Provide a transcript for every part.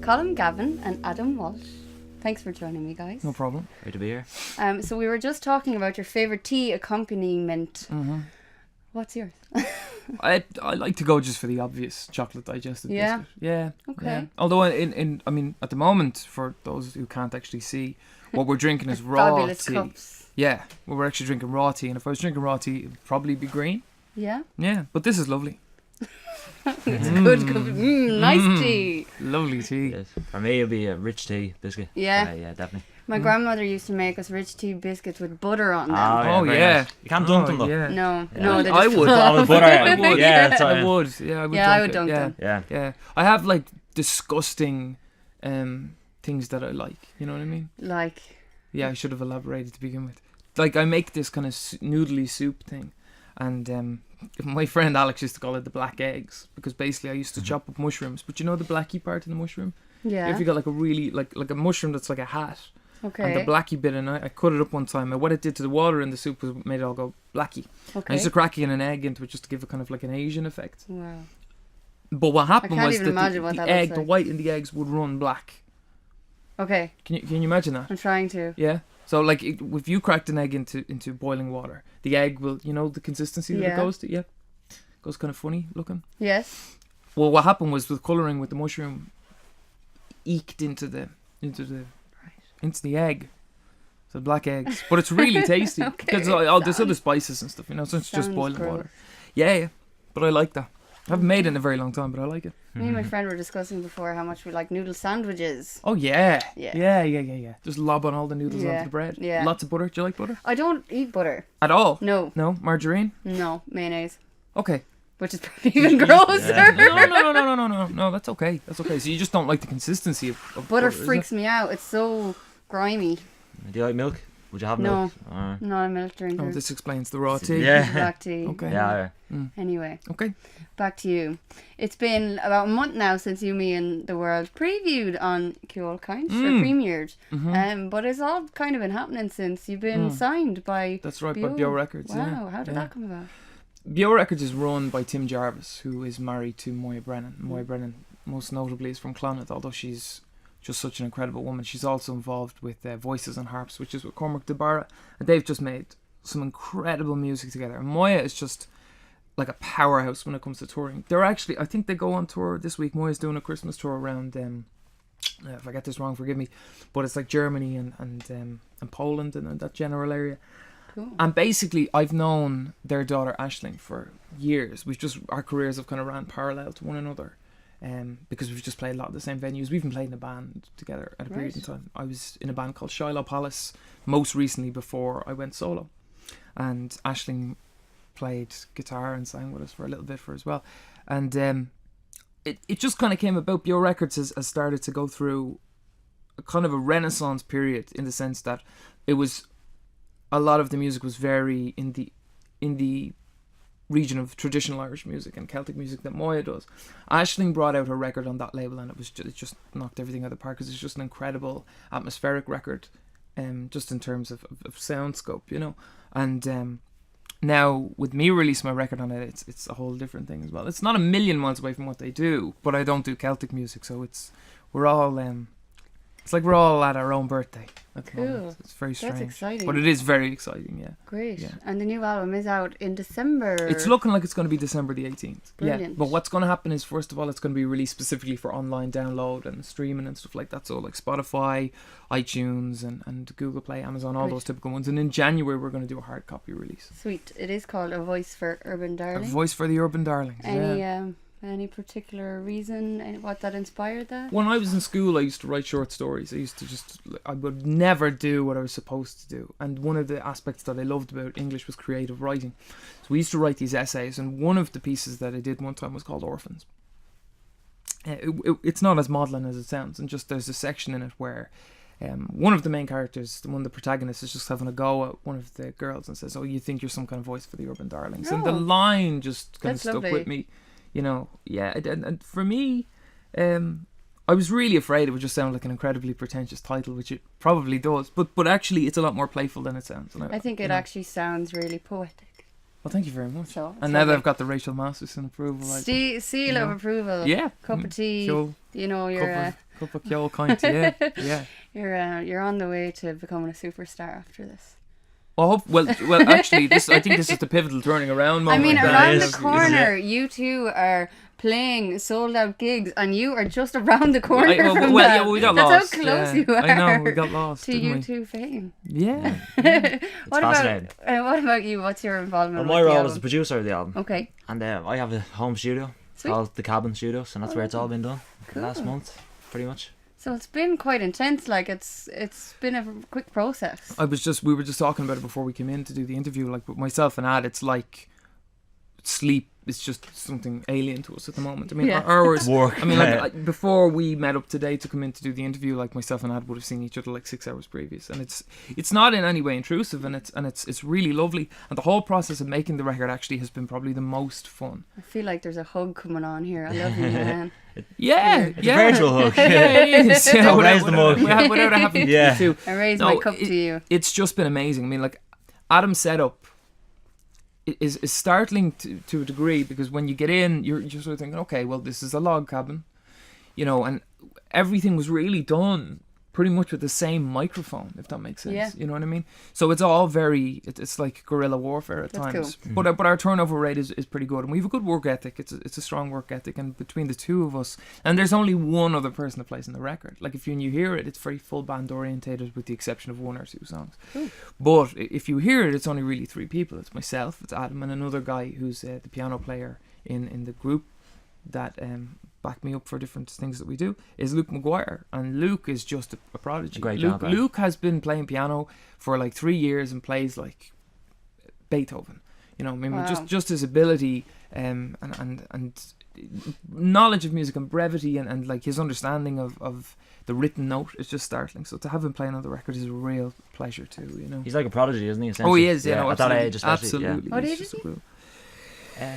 Colm Gavin and Adam Walsh. Thanks for joining me, guys. No problem. Great to be here. So we were just talking about your favourite tea accompaniment. Mm-hmm. What's yours? I like to go just for the obvious chocolate digested biscuit. Yeah. Okay. Yeah. Although I mean at the moment, for those who can't actually see, what we're drinking is raw Fabulous tea. cups. Yeah. Well, we're actually drinking raw tea, and if I was drinking raw tea, it would probably be green. Yeah. Yeah. But this is lovely. It's a good cup. Nice tea. Lovely tea. Yes. For me, it'll be a rich tea biscuit. Yeah. Yeah, definitely. My grandmother used to make us rich tea biscuits with butter on them. Oh, very yeah. nice. You can't dunk them though. Yeah. No, Yeah. no, they I just would. fall Oh, with off. butter. I would. Yeah, that's I right. would. Yeah, I would. Yeah, I would it. dunk Yeah. them. Yeah. Yeah. I have like disgusting things that I like. You know what I mean? Like, Yeah, I should have elaborated to begin with. Like, I make this kind of noodly soup thing, and my friend Alex used to call it the black eggs, because basically I used to chop up mushrooms. But you know the blacky part in the mushroom? yeah. If you got like a really like a mushroom that's like a hat, and Okay. the blacky bit, and I cut it up one time, and what it did to the water in the soup was made it all go blacky. I Okay. used to crack in an egg into it just to give it kind of like an Asian effect. Wow. But what happened can't was even that imagine what the that egg, looks the like. white in the eggs would run black. Okay. Can you imagine that? I'm trying to. Yeah. So like if you cracked an egg into boiling water, the egg will, you know, the consistency that Yeah. it goes to, yeah, goes kind of funny looking. Yes. Well, what happened was with colouring with the mushroom, eked into the egg, so black eggs. But it's really tasty because there's other spices and stuff, you know. So it's just Sounds boiling gross. water. Yeah. But I like that. I haven't made it in a very long time, but I like it. Me and my friend were discussing before how much we like noodle sandwiches. Oh yeah. Yeah. Yeah. Just lob on all the noodles Yeah. onto the bread. Yeah. Lots of butter. Do you like butter? I don't eat butter. At all? No. No margarine. No. Mayonnaise. Okay. Which is probably even grosser. Yeah. No, that's okay. That's okay. So you just don't like the consistency of Butter is it? freaks me out. It's so grimy. Do you like milk? Would you have No. milk? I'm not a milk drinker. Oh, this explains the raw tea. Yeah. Black tea. Okay. Yeah. Anyway, Okay. back to you. It's been about a month now since You, Me and the World previewed on Cool Kind, or premiered. But it's all kind of been happening since you've been signed by That's right, by Bio Records. Wow, Yeah. how did Yeah. that come about? Bio Records is run by Tim Jarvis, who is married to Moya Brennan. Moya Brennan, most notably, is from Clonard, although she's just such an incredible woman. She's also involved with Voices and Harps, which is with Cormac DeBarra, and they've just made some incredible music together. And Moya is just like a powerhouse when it comes to touring. They're actually, I think they go on tour this week. Moya's doing a Christmas tour around, if I get this wrong, forgive me, but it's like Germany and Poland and that general area. Cool. And basically, I've known their daughter Aisling for years. Our careers have kind of ran parallel to one another, because we've just played a lot of the same venues. We've even played in a band together at a period in time. I was in a band called Shiloh Palace most recently before I went solo, and Aisling played guitar and sang with us for a little bit as well. And it just kind of came about. Bio Records has started to go through a kind of a renaissance period, in the sense that it was, a lot of the music was very in the region of traditional Irish music and Celtic music that Moya does. Aisling brought out her record on that label, and it just knocked everything out of the park, because it's just an incredible atmospheric record, just in terms of sound scope, you know. And now with me releasing my record on it, it's a whole different thing as well. It's not a million miles away from what they do, but I don't do Celtic music, so we're all at our own birthday at the moment. It's very strange. That's exciting. But it is very exciting, yeah. Great. Yeah. And the new album is out in December. It's looking like it's going to be December the 18th. Brilliant. Yeah. But what's going to happen is, first of all, it's going to be released specifically for online download and streaming and stuff like that. So like Spotify, iTunes and Google Play, Amazon, all Great. those typical ones. And in January, we're going to do a hard copy release. Sweet. It is called A Voice for Urban Darling. A voice for the urban darlings. Any particular reason what that inspired that? When I was in school, I used to write short stories. I would never do what I was supposed to do. And one of the aspects that I loved about English was creative writing. So we used to write these essays, and one of the pieces that I did one time was called Orphans. It's not as maudlin as it sounds, and just there's a section in it where one of the main characters, one of the protagonists, is just having a go at one of the girls and says, "Oh, you think you're some kind of voice for the urban darlings?" And the line just kind of stuck with me. You know, yeah, and for me, I was really afraid it would just sound like an incredibly pretentious title, which it probably does. But actually, it's a lot more playful than it sounds. And I think it actually sounds really poetic. Well, thank you very much. So, and now that I've got the Rachel Masterson approval, seal of approval. Yeah. Cup of tea. Cool. You know, you're Cup of Kjol kind. Yeah. Yeah. you're on the way to becoming a superstar after this. Well, actually, I think this is the pivotal turning around moment. I mean, that around is, the corner, you two are playing sold out gigs, and you are just around the corner from that. Yeah, we got That's lost. how close you are. I know, we got lost. To didn't we? U2 fame. Yeah. What fascinating. what about you? What's your involvement? Well, my with the role is the album? producer of the album. Okay. And I have a home studio Sweet. called the Cabin Studios, and that's where it's all been done Cool. last month, pretty much. So it's been quite intense. Like it's been a quick process. We were just talking about it before we came in to do the interview. Like with myself and Ad, it's like sleep is just something alien to us at the moment. I mean, Yeah. our hours. Work. I mean, like before we met up today to come in to do the interview, like myself and Ad would have seen each other like 6 hours previous, and it's not in any way intrusive, and it's really lovely. And the whole process of making the record actually has been probably the most fun. I feel like there's a hug coming on here. I love you, man. Yeah, It's a virtual hug. Yeah, it is. Yeah, Don't raise the mug. Without having Yeah. to. I raise No, my cup to you. It's just been amazing. I mean, like Adam's setup is startling to a degree, because when you get in, you're sort of thinking, okay, well, this is a log cabin, you know, and everything was really done pretty much with the same microphone, if that makes sense. Yeah. You know what I mean? So it's all very, it's like guerrilla warfare at That's times. cool. But our turnover rate is pretty good, and we have a good work ethic. It's a strong work ethic, and between the two of us, and there's only one other person that plays in the record. Like if you hear it, it's very full band orientated, with the exception of one or two songs. Cool. But if you hear it, it's only really three people. It's myself, it's Adam, and another guy who's the piano player in the group that back me up for different things that we do, is Luke Maguire. And Luke is just a prodigy. A great job, right? Luke has been playing piano for like 3 years and plays like Beethoven. You know, I mean, Wow. just his ability and knowledge of music and brevity and like his understanding of the written note is just startling. So to have him playing on the record is a real pleasure too, you know. He's like a prodigy, isn't he? Oh, he essentially? is, yeah, no, at that absolutely. age, especially. Absolutely. What He's age just is a real- Yeah.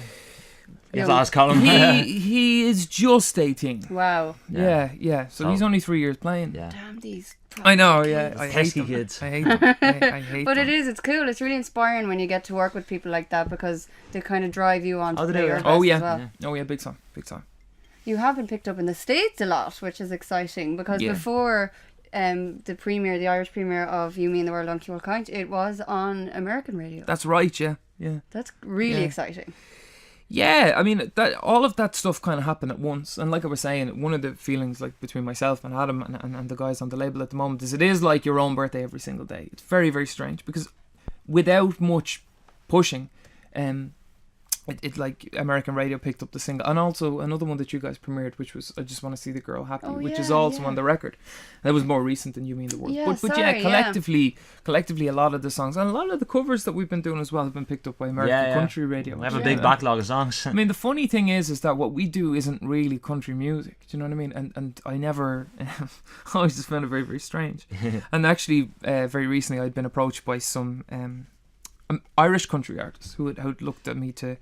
You have to ask Colm. he is just 18. Wow. Yeah. So he's only 3 years playing. Yeah. Damn these. I know, kids. yeah. I hate Pesky them. kids. I hate them. I hate But them. it's cool. It's really inspiring when you get to work with people like that, because they kind of drive you on to Oh, they play do, your yeah. best Oh, yeah. as well. Yeah. Oh, yeah, big time. You have been picked up in the States a lot, which is exciting, because Yeah. before the Irish premiere of You Mean the World on Cure Count, it was on American radio. That's right, yeah. That's really Yeah. exciting. Yeah, I mean, all of that stuff kind of happened at once. And like I was saying, one of the feelings like between myself and Adam and the guys on the label at the moment is it is like your own birthday every single day. It's very, very strange, because without much pushing, it like American radio picked up the single, and also another one that you guys premiered, which was I Just Want to See the Girl Happy, Oh, which is yeah, also yeah. on the record. That was more recent than You Mean the World. Yeah, but sorry, collectively a lot of the songs and a lot of the covers that we've been doing as well have been picked up by American country radio. We have a Yeah. big backlog of songs. I mean, the funny thing is that what we do isn't really country music. Do you know what I mean? And I never, I always just found it very, very strange. And actually, very recently, I'd been approached by some Irish country artists who had looked at me to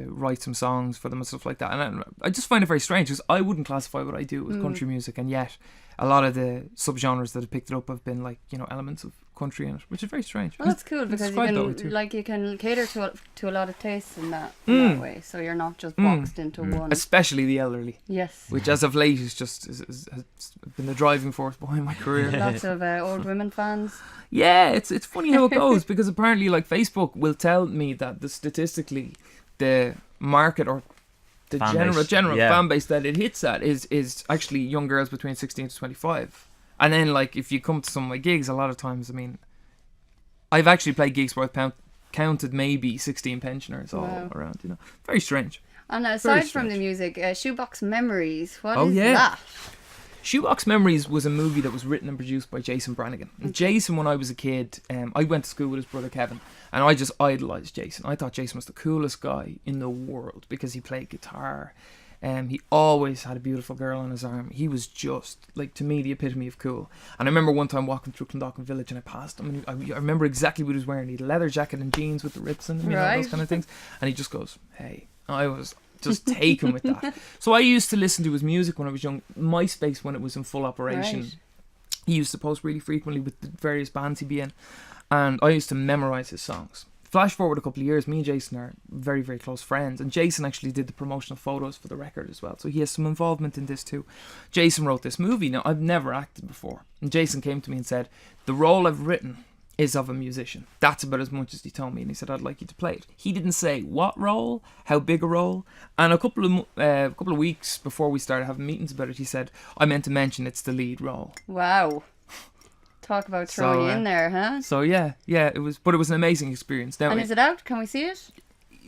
write some songs for them and stuff like that. And I just find it very strange, because I wouldn't classify what I do as country music, and yet a lot of the subgenres that have picked it up have been like, you know, elements of country in it, which is very strange. Well, that's cool, because quite that way too. you can cater to a lot of tastes in that way, so you're not just boxed into one. Especially the elderly, Yes. which as of late is just has been the driving force behind my career. Lots of old women fans. Yeah, it's funny how it goes, because apparently like Facebook will tell me that statistically the market or the general fan base that it hits at is actually young girls between 16 to 25. And then like if you come to some of my gigs, a lot of times, I mean, I've actually played gigs where I've counted maybe 16 pensioners all around, you know. Very strange. And aside from the music, Shoebox Memories, what is that? Shoebox Memories was a movie that was written and produced by Jason Brannigan. And Jason, when I was a kid, I went to school with his brother Kevin, and I just idolised Jason. I thought Jason was the coolest guy in the world because he played guitar. He always had a beautiful girl on his arm. He was just, like, to me, the epitome of cool. And I remember one time walking through Clondalkin Village, and I passed him, and I remember exactly what he was wearing. He had a leather jacket and jeans with the rips in them, you know, those kind of things. And he just goes, hey. I was just taken with that. So I used to listen to his music when I was young. MySpace, when it was in full operation, Right. he used to post really frequently with the various bands he'd be in, and I used to memorize his songs. flash forward a couple of years, me and Jason are very, very close friends, and Jason actually did the promotional photos for the record as well, so he has some involvement in this too. Jason wrote this movie. Now, I've never acted before, and Jason came to me and said, the role I've written is of a musician. That's about as much as he told me, and he said, I'd like you to play it. He didn't say what role, how big a role, and a couple of weeks before we started having meetings about it, he said, I meant to mention it's the lead role. Wow. Talk about throwing you in there, huh? So yeah, it was an amazing experience. Now, and is it out? Can we see it?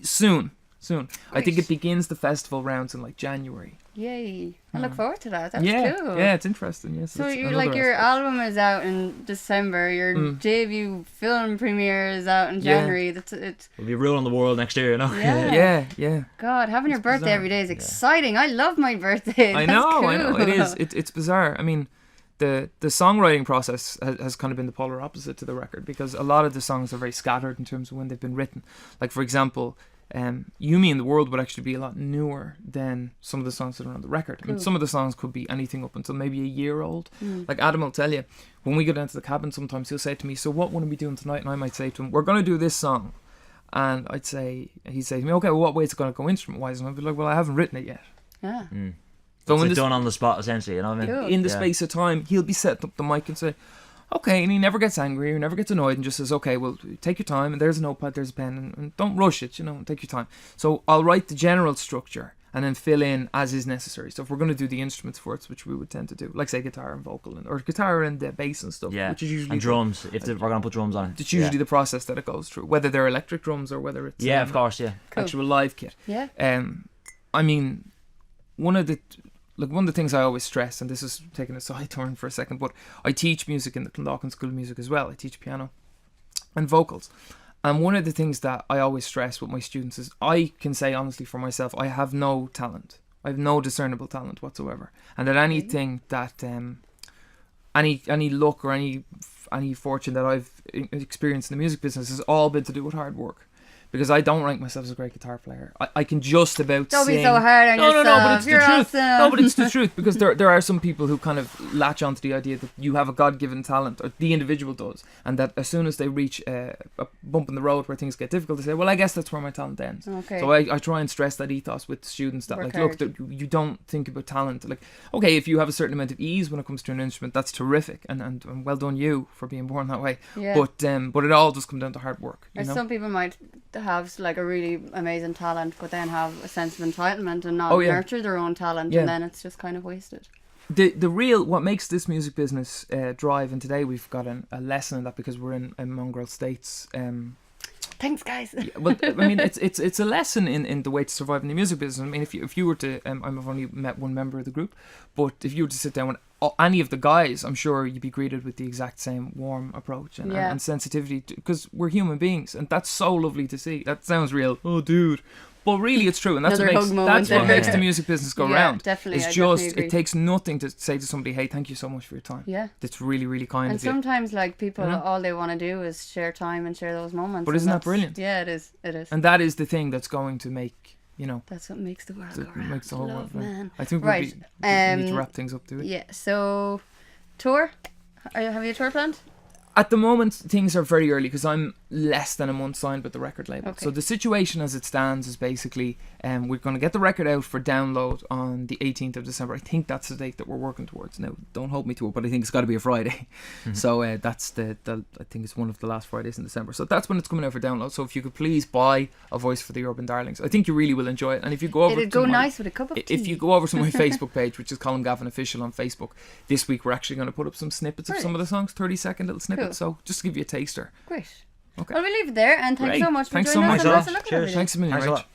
Soon. Great. I think it begins the festival rounds in like January. Yay. I look forward to that. That's cool. Yeah, it's interesting. Yes. So your album is out in December, your debut film premiere is out in January. We'll be ruling the world next year, you know? Yeah. God, having your birthday every day is exciting. I love my birthday. I know. It is. It's bizarre. I mean, the songwriting process has kind of been the polar opposite to the record, because a lot of the songs are very scattered in terms of when they've been written. Like, for example, You, Me and the World would actually be a lot newer than some of the songs that are on the record. I mean, some of the songs could be anything up until maybe a year old. Like Adam will tell you, when we go down to the cabin sometimes, he'll say to me, so what want to be doing tonight? And I might say to him, we're going to do this song. And he'd say to me, okay, well, what way is it going to go instrument-wise? And I'd be like, well, I haven't written it yet. Yeah. So it's done on the spot, essentially, you know what I mean? Cool. In the space of time, he'll be setting up the mic and say, okay, and he never gets angry or never gets annoyed and just says, okay, well, take your time, and there's a notepad, there's a pen, and don't rush it, take your time. So I'll write the general structure and then fill in as is necessary. So if we're going to do the instruments for it, which we would tend to do, like say guitar and vocal, or guitar and bass and stuff, which is usually... And drums, if we're going to put drums on it. It's usually the process that it goes through, whether they're electric drums or whether it's... of course, actual live kit. Yeah. I mean, one of the things I always stress, and this is taking a side turn for a second, but I teach music in the Clondalkin School of Music as well. I teach piano and vocals. And one of the things that I always stress with my students is, I can say honestly for myself, I have no talent. I have no discernible talent whatsoever. And that anything that, any luck or any fortune that I've experienced in the music business has all been to do with hard work. Because I don't rank myself as a great guitar player. I can just about Don't sing. be so hard on yourself. No, but it's You're the truth. awesome. No, but it's the truth, because there are some people who kind of latch onto the idea that you have a God-given talent, or the individual does, and that as soon as they reach a bump in the road where things get difficult, they say, well, I guess that's where my talent ends. Okay. So I try and stress that ethos with students that, Work look, hard. that you don't think about talent. Like, okay, if you have a certain amount of ease when it comes to an instrument, that's terrific, and well done you for being born that way. Yeah. But it all does come down to hard work. Or some people might have like a really amazing talent, but then have a sense of entitlement and not nurture their own talent, and then it's just kind of wasted. The real, what makes this music business drive, and today we've got a lesson in that because we're in mongrel states. Thanks, guys. Well, I mean, it's a lesson in the way to survive in the music business. I mean, if you were to, I've only met one member of the group, but if you were to sit down with any of the guys, I'm sure you'd be greeted with the exact same warm approach and sensitivity, because we're human beings, and that's so lovely to see. That sounds real, oh dude, but really it's true, and that's what makes the music business go round. Definitely, it takes nothing to say to somebody, hey, thank you so much for your time. Yeah, that's really, really kind of you. And sometimes, like, people, all they want to do is share time and share those moments. But isn't that brilliant? Yeah, it is. And that is the thing that's going to make, that's what makes the world go round. Makes the whole world go man. I think we need to wrap things up, do we? Yeah. So, tour. Have you a tour planned? At the moment, things are very early because I'm less than a month signed with the record label. Okay. So the situation as it stands is basically we're going to get the record out for download on the 18th of December. I think that's the date that we're working towards. Now, don't hold me to it, but I think it's got to be a Friday. Mm-hmm. So that's I think it's one of the last Fridays in December. So that's when it's coming out for download. So if you could please buy A Voice for the Urban Darlings, I think you really will enjoy it. And if you go over, it'd go nice with a cup of tea. If you go over to my Facebook page, which is Colm Gavin Official on Facebook, this week we're actually going to put up some snippets of some of the songs, 30-second little snippets. Cool. So just to give you a taster. Great. Okay. Well, we'll leave it there, and thanks so much for joining us. Cheers. Thanks a million. Thanks a lot.